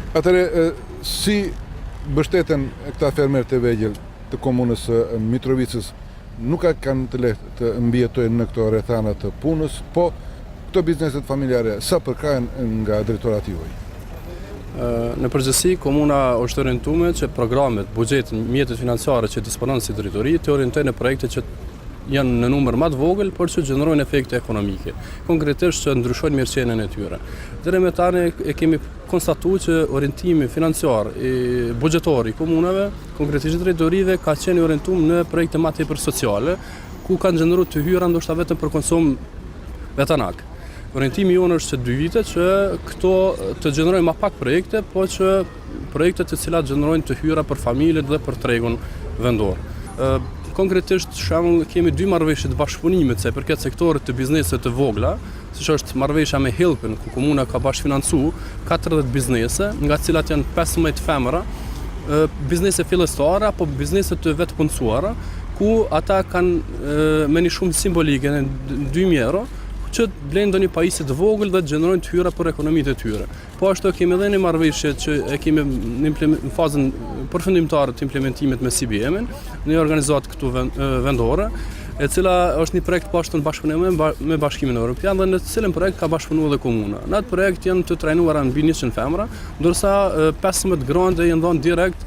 Atëre, si mbështeten këta fermerë të vegjël të komunës Mitrovicës nuk kanë të lehtë të mbijetojnë në këto rrethana të punës, po këto bizneset familjare sa përkrahen nga drejtorati juaj? Në përgjithësi, komuna është orientuar që programet, buxhetin, mjetet financiare që disponon si drejtori të orientojnë në projekte që janë në numër më të vogël, por që gjenerojnë efekte ekonomike, konkretisht që ndryshojnë mirëqenien e tyre. Deri më tani e kemi konstatuar që orientimi financiar i buxhetor i komunave, konkretisht drejtorive, ka qenë orientuar në projekte më tepër sociale, ku kanë gjeneruar të hyra ndoshta vetëm për konsum vetanak. Orientimi jonë është që 2 vite që këto të gjenerojnë më pak projekte, po që projektet të cilat gjenerojnë të hyra për familjet dhe për tregun vendor. Konkretisht, shembull, kemi 2 marrëveshje të bashkëpunimit se përket sektorit të bizneset të vogla, siç është marrëveshja me Helpin, ku komuna ka bashkëfinancuar 40 biznese, nga të cilat janë 15 femra, biznese fillestare apo biznese të vetpunësuara, ku ata kanë me një shumë simbolike në 2.000 euro, që blenë ndonjë pajisje të vogël dhe të gjenerojnë të hyra për ekonomitë e tyre. Po ashtu kemi edhe një marrëveshje që e kemi në fazën përfundimtare të implementimit me CBM-in, një organizatë këtu vendore, e cila është një projekt po ashtu në bashkëpunim me Bashkimin Evropian dhe në të cilin projekt ka bashkëpunuar edhe komuna. Në atë projekt janë të trajnuara mbi 100 femra, ndërsa 15 grande janë dhënë direkt